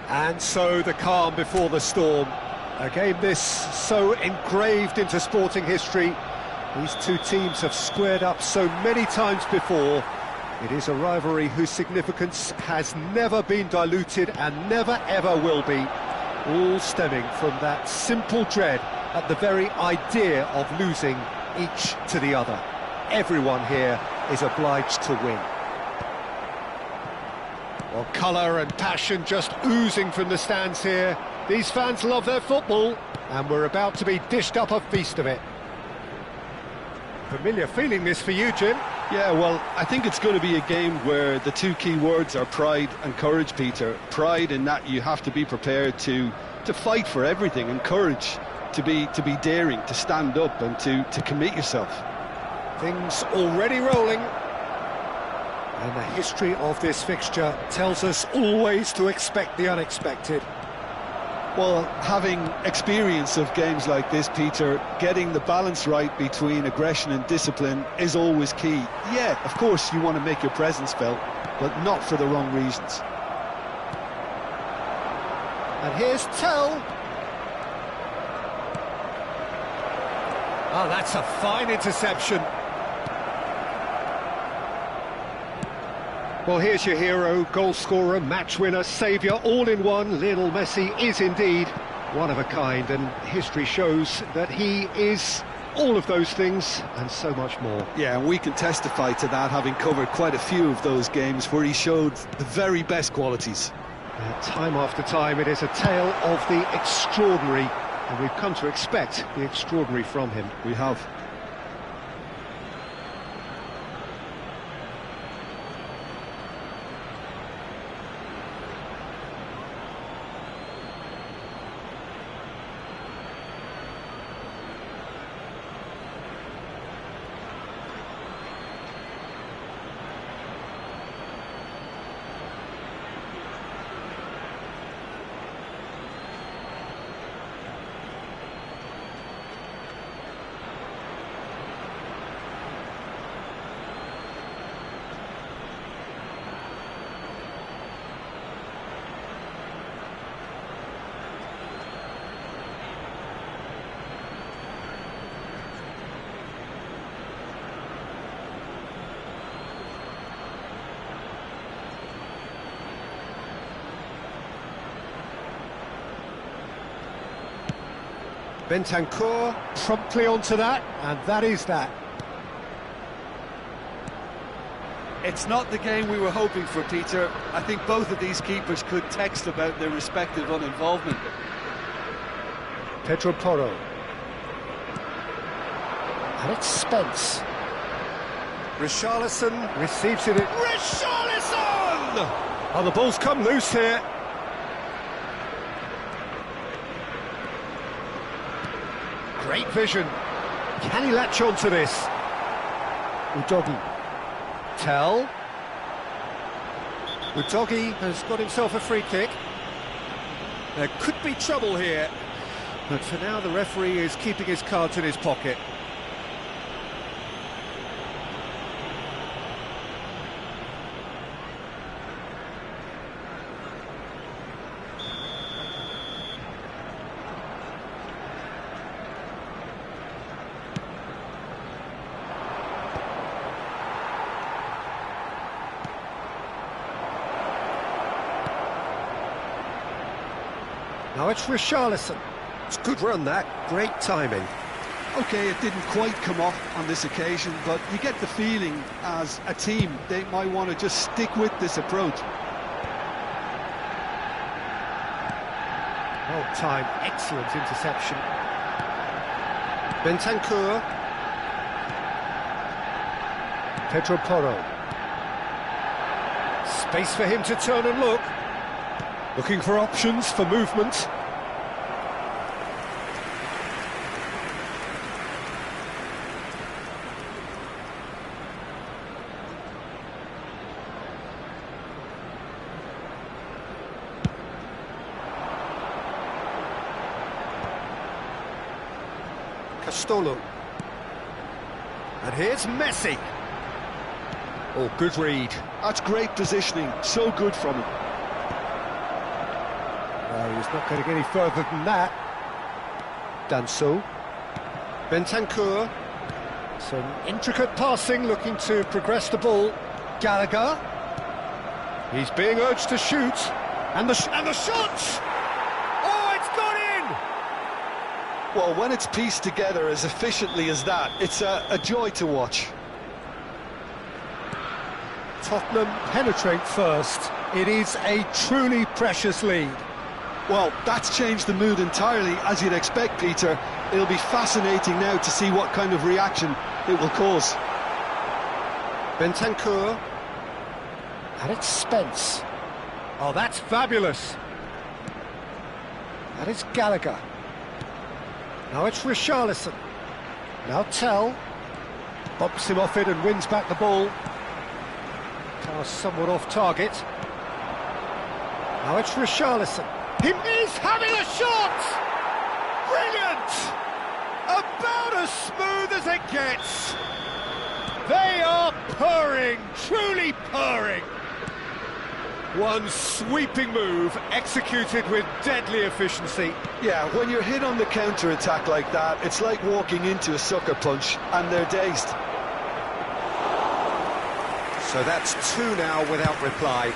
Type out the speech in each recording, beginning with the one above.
And so the calm before the storm. A game this so engraved into sporting history. These two teams have squared up so many times before, It is a rivalry whose significance has never been diluted and never ever will be, all stemming from that simple dread at the very idea of losing each to the other. Everyone here is obliged to win. Well, colour and passion just oozing from the stands here. These fans love their football, and we're about to be dished up a feast of it. Familiar feeling this for you, Jim? Yeah, well, I think it's going to be a game where the two key words are pride and courage, Peter. Pride in that you have to be prepared to fight for everything, and courage to be daring, to stand up and to commit yourself. Things already rolling. And the history of this fixture tells us always to expect the unexpected. Well, having experience of games like this, Peter, getting the balance right between aggression and discipline is always key. Yeah, of course you want to make your presence felt, but not for the wrong reasons. And here's Tell. Oh, that's a fine interception. Well, here's your hero, goal scorer, match winner, saviour, all in one. Lionel Messi is indeed one of a kind, and history shows that he is all of those things and so much more. Yeah, and we can testify to that, having covered quite a few of those games where he showed the very best qualities. Time after time, it is a tale of the extraordinary, and we've come to expect the extraordinary from him. We have. Bentancur promptly onto that, and that is that. It's not the game we were hoping for, Peter. I think both of these keepers could text about their respective uninvolvement. Pedro Porro. And it's Spence. Richarlison receives it. Richarlison! Oh, the ball's come loose here. Great vision. Can he latch on to this? Udogi. Tell. Udogi has got himself a free kick. There could be trouble here, but for now the referee is keeping his cards in his pocket. Now it's Richarlison. It's a good run, that. Great timing. OK, it didn't quite come off on this occasion, but you get the feeling as a team they might want to just stick with this approach. Well timed, excellent interception. Bentancur. Pedro Porro. Space for him to turn and look. Looking for options for movement. Castolo. And here's Messi. Oh, good read. That's great positioning, so good from him. No, he's not going to get any further than that. Danso. Bentancur. Some intricate passing, looking to progress the ball. Gallagher. He's being urged to shoot. And the shot! Oh, it's gone in! Well, when it's pieced together as efficiently as that, it's a joy to watch. Tottenham penetrate first. It is a truly precious lead. Well, that's changed the mood entirely, as you'd expect, Peter. It'll be fascinating now to see what kind of reaction it will cause. Bentancur. And it's Spence. Oh, that's fabulous. That is Gallagher. Now it's Richarlison. Now Tell. Bumps him off it and wins back the ball. Pass somewhat off target. Now it's Richarlison. He is having a shot! Brilliant! About as smooth as it gets. They are purring, truly purring. One sweeping move, executed with deadly efficiency. Yeah, when you're hit on the counter-attack like that, it's like walking into a sucker punch, and they're dazed. So that's two now without reply.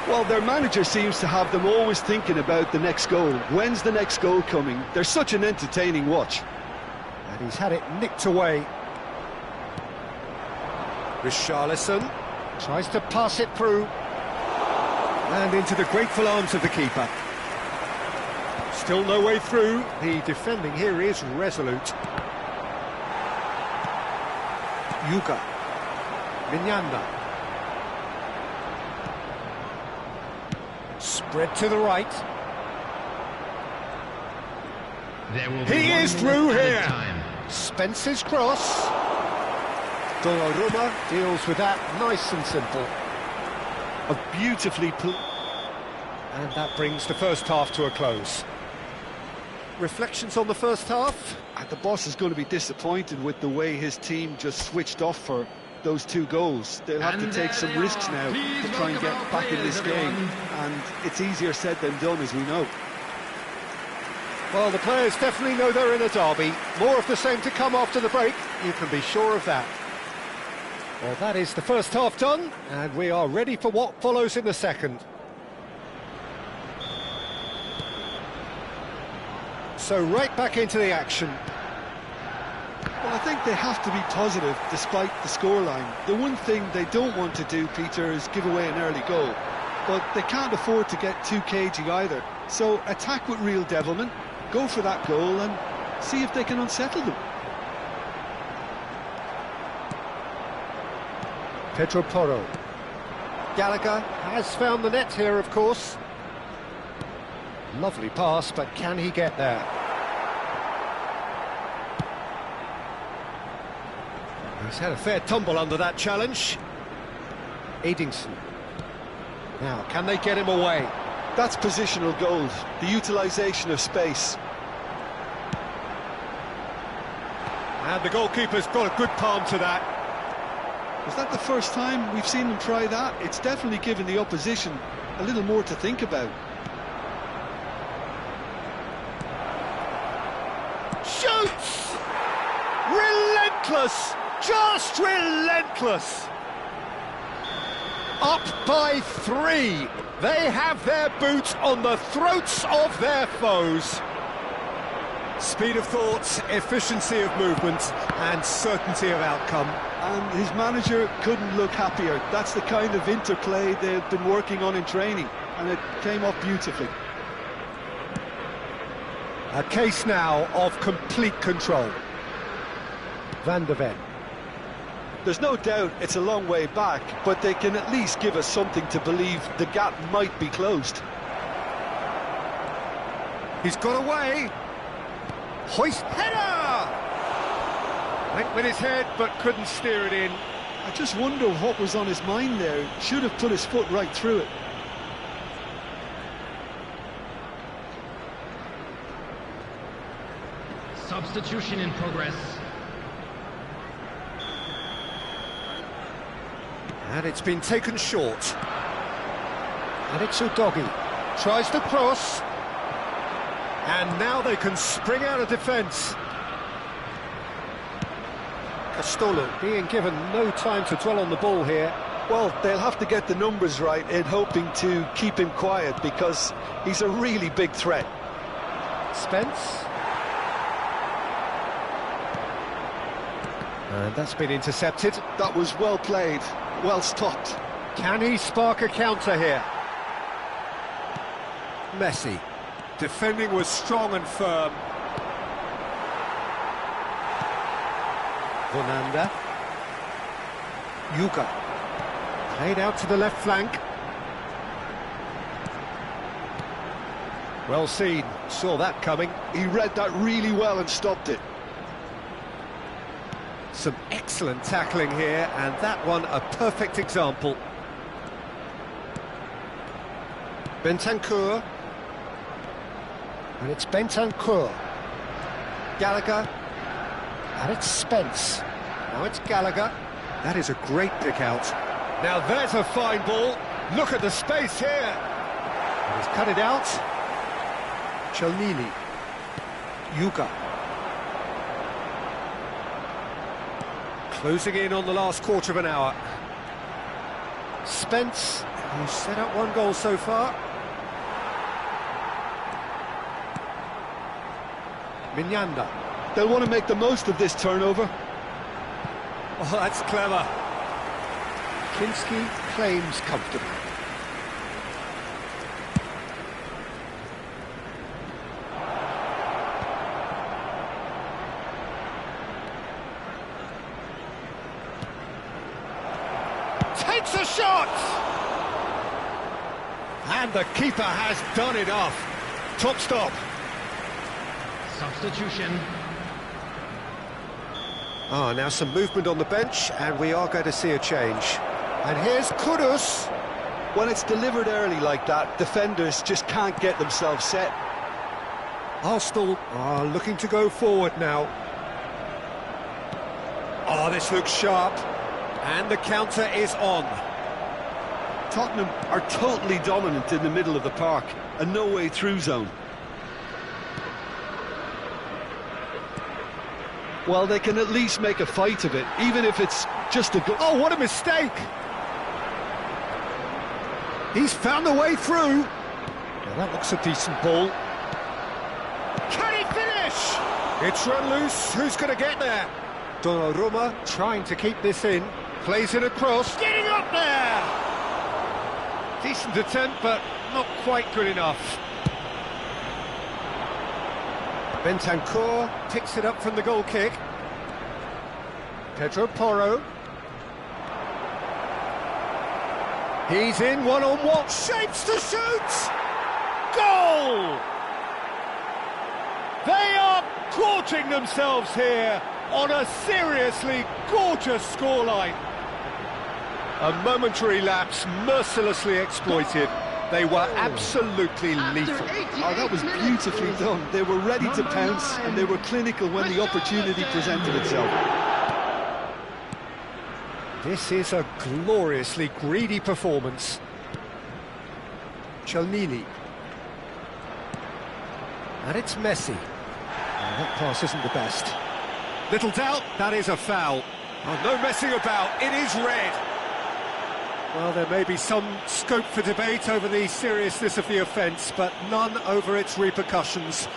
Well, their manager seems to have them always thinking about the next goal. When's the next goal coming? They're such an entertaining watch. And he's had it nicked away. Richarlison tries to pass it through. And into the grateful arms of the keeper. Still no way through. The defending here is resolute. Yuga. Mignanda. Spread to the right. He is through here. Spence's cross. Donnarumma deals with that nice and simple. A beautifully... And that brings the first half to a close. Reflections on the first half? And the boss is going to be disappointed with the way his team just switched off for those two goals. They'll have to take some risks now to try and get back in this game. And it's easier said than done, as we know. Well, the players definitely know they're in a derby. More of the same to come after the break, you can be sure of that. Well, that is the first half done, and we are ready for what follows in the second. So right back into the action. Well, I think they have to be positive despite the scoreline. The one thing they don't want to do, Peter, is give away an early goal. But they can't afford to get too cagey either. So attack with real devilment, go for that goal and see if they can unsettle them. Pedro Porro. Gallagher has found the net here, of course. Lovely pass, but can he get there? He's had a fair tumble under that challenge. Edingson. Now, can they get him away? That's positional gold, the utilisation of space. And the goalkeeper's got a good palm to that. Is that the first time we've seen them try that? It's definitely given the opposition a little more to think about. Shoots! Relentless! Just relentless! Up by 3. They have their boots on the throats of their foes. Speed of thought, efficiency of movement, and certainty of outcome. And his manager couldn't look happier. That's the kind of interplay they've been working on in training, and it came off beautifully. A case now of complete control. Van de Ven. There's no doubt it's a long way back, but they can at least give us something to believe the gap might be closed. He's got away. Hoist header! Went with his head, but couldn't steer it in. I just wonder what was on his mind there. Should have put his foot right through it. Substitution in progress. And it's been taken short. And it's Udogi. Tries to cross. And now they can spring out of defence. Castolo being given no time to dwell on the ball here. Well, they'll have to get the numbers right in hoping to keep him quiet because he's a really big threat. Spence. And that's been intercepted. That was well played, well stopped. Can he spark a counter here? Messi. Defending was strong and firm. Bonanda. Yuka. Played out to the left flank. Well seen, saw that coming. He read that really well and stopped it. Some excellent tackling here, and that one a perfect example. Bentancur. And it's Bentancur. Gallagher. And it's Spence. Now it's Gallagher. That is a great pick out. Now there's a fine ball. Look at the space here. And he's cut it out. Chelnini. Yuka. Closing in on the last quarter of an hour. Spence, who's set up one goal so far. Mignanda. They'll want to make the most of this turnover. Oh, that's clever. Kinski claims comfortably. Takes a shot! And the keeper has done it off. Top stop. Substitution. Ah, now some movement on the bench, and we are going to see a change. And here's Kudus. When it's delivered early like that, defenders just can't get themselves set. Arsenal are looking to go forward now. Oh, this looks sharp. And the counter is on. Tottenham are totally dominant in the middle of the park, a no-way through zone. Well, they can at least make a fight of it, even if it's just a goal. Oh, what a mistake! He's found the way through. Now that looks a decent ball. Can he finish? It's run loose. Who's going to get there? Donnarumma trying to keep this in. Plays it across. Getting up there! Decent attempt, but not quite good enough. Bentancur picks it up from the goal kick. Pedro Porro. He's in one-on-one. Shapes to shoot! Goal! They are gorging themselves here on a seriously gorgeous scoreline. A momentary lapse mercilessly exploited. They were absolutely lethal. Oh, that was beautifully done. They were ready to pounce, and they were clinical when the opportunity presented itself. This is a gloriously greedy performance. Chelnini. And it's Messi. Oh, that pass isn't the best. Little doubt, that is a foul. Oh, no messing about, it is red. Well, there may be some scope for debate over the seriousness of the offence, but none over its repercussions.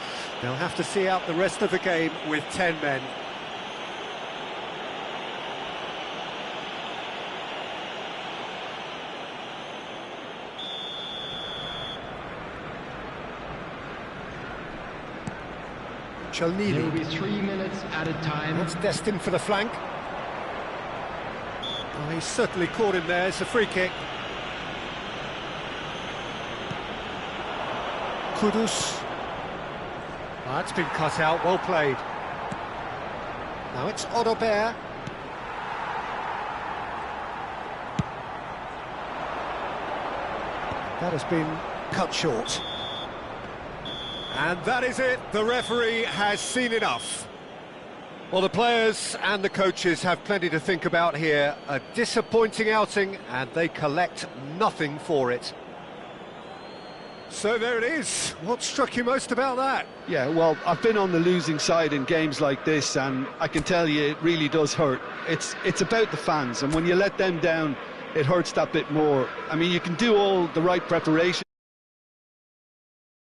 They'll have to see out the rest of the game with 10 men. Chelnini. There will be 3 minutes added time. That's destined for the flank. Oh, he's certainly caught him there. It's a free kick. Kudus. Oh, that's been cut out. Well played. Now it's Odobert. That has been cut short. And that is it. The referee has seen enough. Well, the players and the coaches have plenty to think about here. A disappointing outing, and they collect nothing for it. So there it is. What struck you most about that? Yeah, well, I've been on the losing side in games like this, and I can tell you it really does hurt. It's about the fans, and when you let them down, it hurts that bit more. I mean, you can do all the right preparation